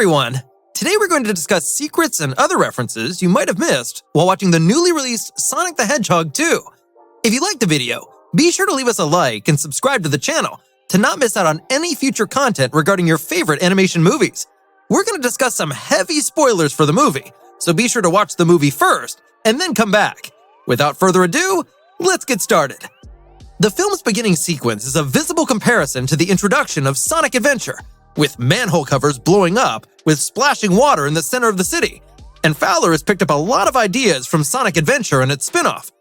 everyone! Today we're going to discuss secrets and other references you might have missed while watching the newly released Sonic the Hedgehog 2. If you liked the video, be sure to leave us a like and subscribe to the channel to not miss out on any future content regarding your favorite animation movies. We're going to discuss some heavy spoilers for the movie, so be sure to watch the movie first and then come back. Without further ado, let's get started. The film's beginning sequence is a visible comparison to the introduction of Sonic Adventure, with manhole covers blowing up with splashing water in the center of the city, and Fowler has picked up a lot of ideas from Sonic Adventure and its spin-off.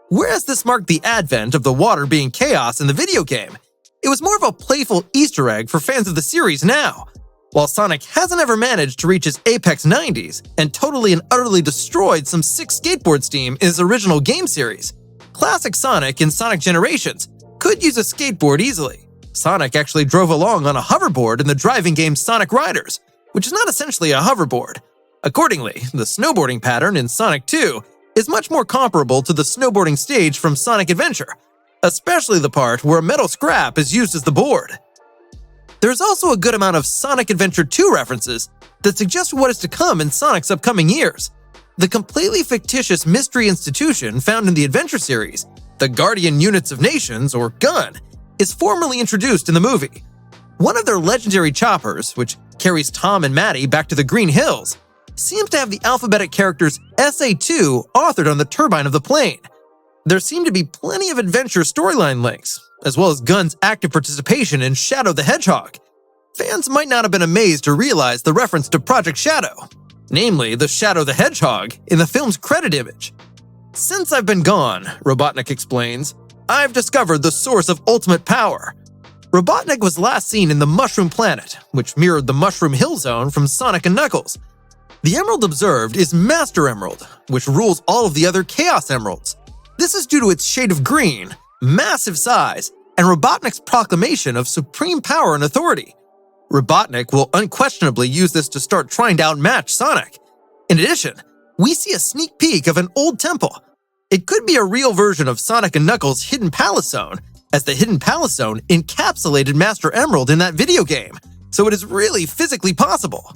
Whereas this marked the advent of the water being chaos in the video game, it was more of a playful Easter egg for fans of the series now. While Sonic hasn't ever managed to reach his apex 90s and totally and utterly destroyed some 6 skateboard steam in his original game series, classic Sonic in Sonic Generations could use a skateboard easily. Sonic actually drove along on a hoverboard in the driving game Sonic Riders, which is not essentially a hoverboard. Accordingly, the snowboarding pattern in Sonic 2 is much more comparable to the snowboarding stage from Sonic Adventure, especially the part where a metal scrap is used as the board. There's also a good amount of Sonic Adventure 2 references that suggest what is to come in Sonic's upcoming years. The completely fictitious mystery institution found in the Adventure series, the Guardian Units of Nations, or GUN, is formally introduced in the movie. One of their legendary choppers, which carries Tom and Maddie back to the Green Hills, seems to have the alphabetic characters SA2 authored on the turbine of the plane. There seem to be plenty of adventure storyline links, as well as Gun's active participation in Shadow the Hedgehog. Fans might not have been amazed to realize the reference to Project Shadow, namely the Shadow the Hedgehog in the film's credit image. "Since I've been gone," Robotnik explains, "I've discovered the source of ultimate power." Robotnik was last seen in the Mushroom Planet, which mirrored the Mushroom Hill Zone from Sonic and Knuckles. The emerald observed is Master Emerald, which rules all of the other Chaos Emeralds. This is due to its shade of green, massive size, and Robotnik's proclamation of supreme power and authority. Robotnik will unquestionably use this to start trying to outmatch Sonic. In addition, we see a sneak peek of an old temple. It could be a real version of Sonic and Knuckles' Hidden Palace Zone, as the Hidden Palace Zone encapsulated Master Emerald in that video game, so it is really physically possible.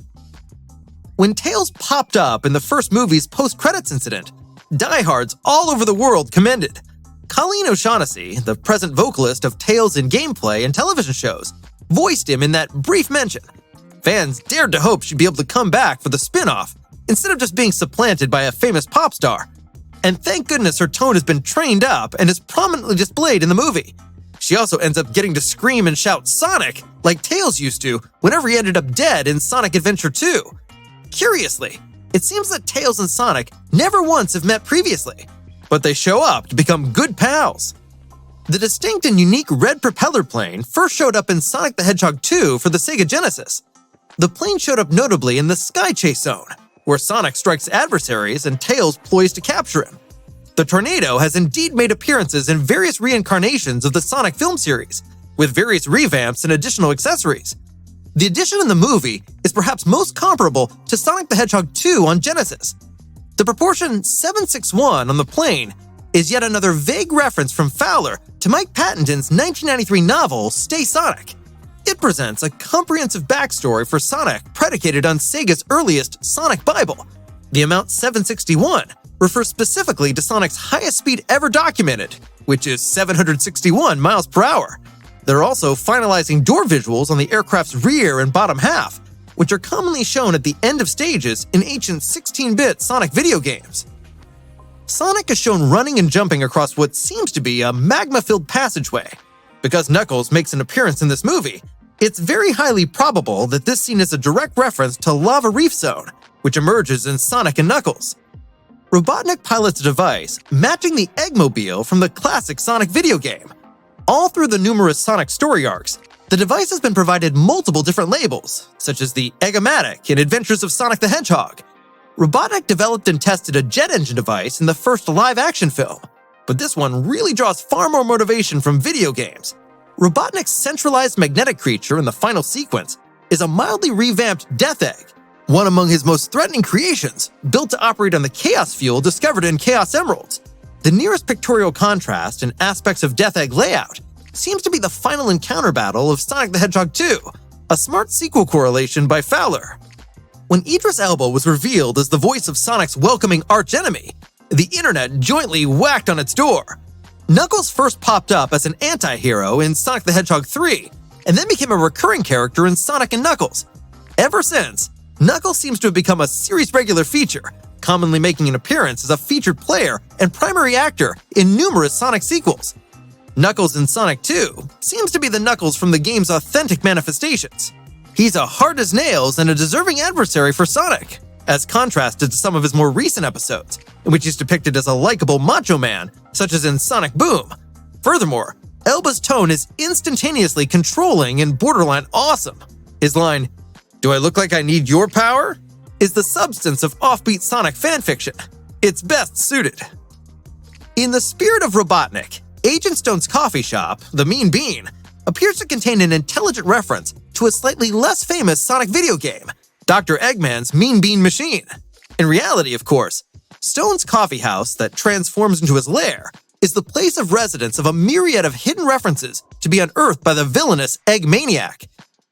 When Tails popped up in the first movie's post-credits incident, diehards all over the world commended. Colleen O'Shaughnessy, the present vocalist of Tails in gameplay and television shows, voiced him in that brief mention. Fans dared to hope she'd be able to come back for the spin-off, instead of just being supplanted by a famous pop star. And thank goodness her tone has been trained up and is prominently displayed in the movie. She also ends up getting to scream and shout Sonic like Tails used to whenever he ended up dead in Sonic Adventure 2. Curiously, it seems that Tails and Sonic never once have met previously, but they show up to become good pals. The distinct and unique red propeller plane first showed up in Sonic the Hedgehog 2 for the Sega Genesis. The plane showed up notably in the Sky Chase Zone, where Sonic strikes adversaries and Tails ploys to capture him. The tornado has indeed made appearances in various reincarnations of the Sonic film series, with various revamps and additional accessories. The addition in the movie is perhaps most comparable to Sonic the Hedgehog 2 on Genesis. The proportion 761 on the plane is yet another vague reference from Fowler to Mike Patton's 1993 novel Stay Sonic. It presents a comprehensive backstory for Sonic predicated on Sega's earliest Sonic Bible. The amount 761 refers specifically to Sonic's highest speed ever documented, which is 761 miles per hour. They're also finalizing door visuals on the aircraft's rear and bottom half, which are commonly shown at the end of stages in ancient 16-bit Sonic video games. Sonic is shown running and jumping across what seems to be a magma-filled passageway. Because Knuckles makes an appearance in this movie, it's very highly probable that this scene is a direct reference to Lava Reef Zone, which emerges in Sonic and Knuckles. Robotnik pilots a device matching the Eggmobile from the classic Sonic video game. All through the numerous Sonic story arcs, the device has been provided multiple different labels, such as the Egg-O-Matic in Adventures of Sonic the Hedgehog. Robotnik developed and tested a jet engine device in the first live-action film, but this one really draws far more motivation from video games. Robotnik's centralized magnetic creature in the final sequence is a mildly revamped Death Egg, one among his most threatening creations, built to operate on the Chaos Fuel discovered in Chaos Emeralds. The nearest pictorial contrast in aspects of Death Egg layout seems to be the final encounter battle of Sonic the Hedgehog 2, a smart sequel correlation by Fowler. When Idris Elba was revealed as the voice of Sonic's welcoming archenemy, the internet jointly whacked on its door. Knuckles first popped up as an anti-hero in Sonic the Hedgehog 3, and then became a recurring character in Sonic and Knuckles. Ever since, Knuckles seems to have become a series regular feature, commonly making an appearance as a featured player and primary actor in numerous Sonic sequels. Knuckles in Sonic 2 seems to be the Knuckles from the game's authentic manifestations. He's a hard as nails and a deserving adversary for Sonic, as contrasted to some of his more recent episodes, in which he's depicted as a likable macho man, such as in Sonic Boom. Furthermore, Elba's tone is instantaneously controlling and borderline awesome. His line, "Do I look like I need your power?" is the substance of offbeat Sonic fanfiction. It's best suited. In the spirit of Robotnik, Agent Stone's coffee shop, the Mean Bean, appears to contain an intelligent reference to a slightly less famous Sonic video game, Dr. Eggman's Mean Bean Machine. In reality, of course, Stone's coffee house that transforms into his lair is the place of residence of a myriad of hidden references to be unearthed by the villainous Egg Maniac.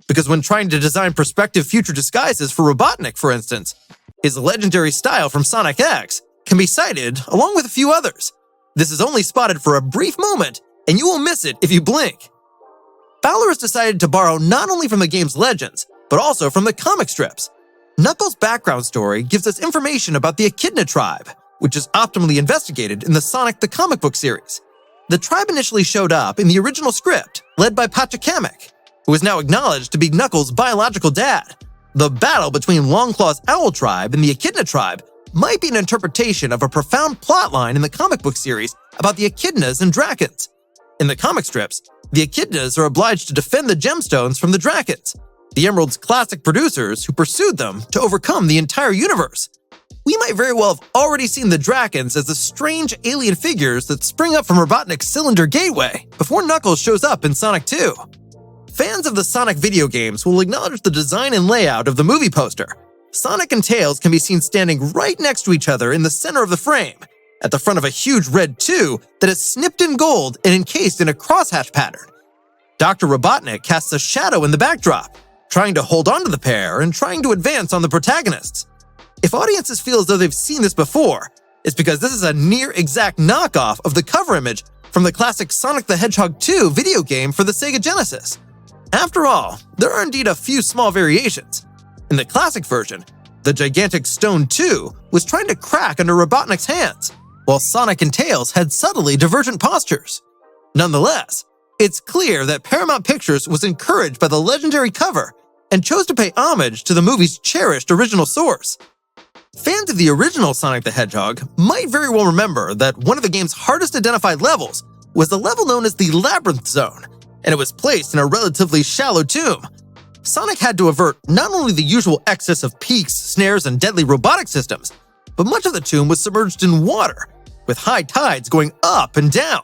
Because when trying to design prospective future disguises for Robotnik, for instance, his legendary style from Sonic X can be cited along with a few others. This is only spotted for a brief moment, and you will miss it if you blink. Fowler has decided to borrow not only from the game's legends, but also from the comic strips. Knuckles' background story gives us information about the Echidna tribe, which is optimally investigated in the Sonic the Comic Book series. The tribe initially showed up in the original script, led by Pachacamac, who is now acknowledged to be Knuckles' biological dad. The battle between Longclaw's Owl tribe and the Echidna tribe might be an interpretation of a profound plotline in the comic book series about the Echidnas and Drakons. In the comic strips, the Echidnas are obliged to defend the gemstones from the Drakons, the Emerald's classic producers who pursued them to overcome the entire universe. We might very well have already seen the Drakons as the strange alien figures that spring up from Robotnik's cylinder gateway before Knuckles shows up in Sonic 2. Fans of the Sonic video games will acknowledge the design and layout of the movie poster. Sonic and Tails can be seen standing right next to each other in the center of the frame, at the front of a huge red 2 that is snipped in gold and encased in a crosshatch pattern. Dr. Robotnik casts a shadow in the backdrop, trying to hold on to the pair and trying to advance on the protagonists. If audiences feel as though they've seen this before, it's because this is a near-exact knockoff of the cover image from the classic Sonic the Hedgehog 2 video game for the Sega Genesis. After all, there are indeed a few small variations. In the classic version, the gigantic Stone 2 was trying to crack under Robotnik's hands, while Sonic and Tails had subtly divergent postures. Nonetheless, it's clear that Paramount Pictures was encouraged by the legendary cover and chose to pay homage to the movie's cherished original source. Fans of the original Sonic the Hedgehog might very well remember that one of the game's hardest identified levels was the level known as the Labyrinth Zone, and it was placed in a relatively shallow tomb. Sonic had to avert not only the usual excess of peaks, snares, and deadly robotic systems, but much of the tomb was submerged in water, with high tides going up and down.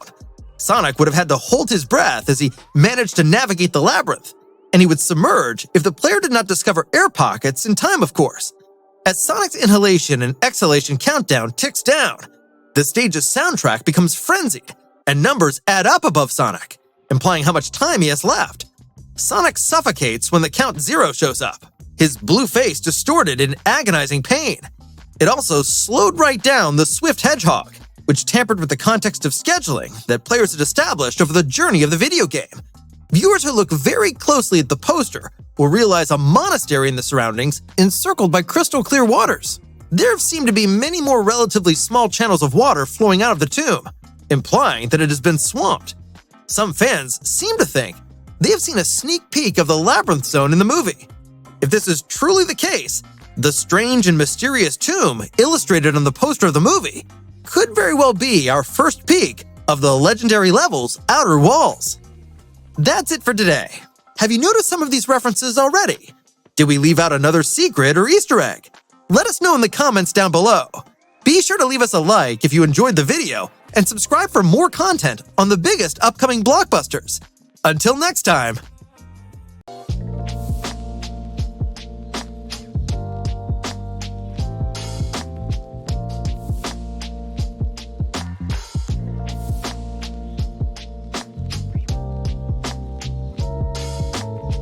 Sonic would have had to hold his breath as he managed to navigate the labyrinth, and he would submerge if the player did not discover air pockets in time, of course. As Sonic's inhalation and exhalation countdown ticks down, the stage's soundtrack becomes frenzied, and numbers add up above Sonic, implying how much time he has left. Sonic suffocates when the count 0 shows up, his blue face distorted in agonizing pain. It also slowed right down the swift hedgehog, which tampered with the context of scheduling that players had established over the journey of the video game. Viewers who look very closely at the poster will realize a monastery in the surroundings encircled by crystal clear waters. There seem to be many more relatively small channels of water flowing out of the tomb, implying that it has been swamped. Some fans seem to think they have seen a sneak peek of the Labyrinth Zone in the movie. If this is truly the case, the strange and mysterious tomb illustrated on the poster of the movie could very well be our first peek of the legendary level's outer walls. That's it for today. Have you noticed some of these references already? Did we leave out another secret or Easter egg? Let us know in the comments down below. Be sure to leave us a like if you enjoyed the video and subscribe for more content on the biggest upcoming blockbusters. Until next time,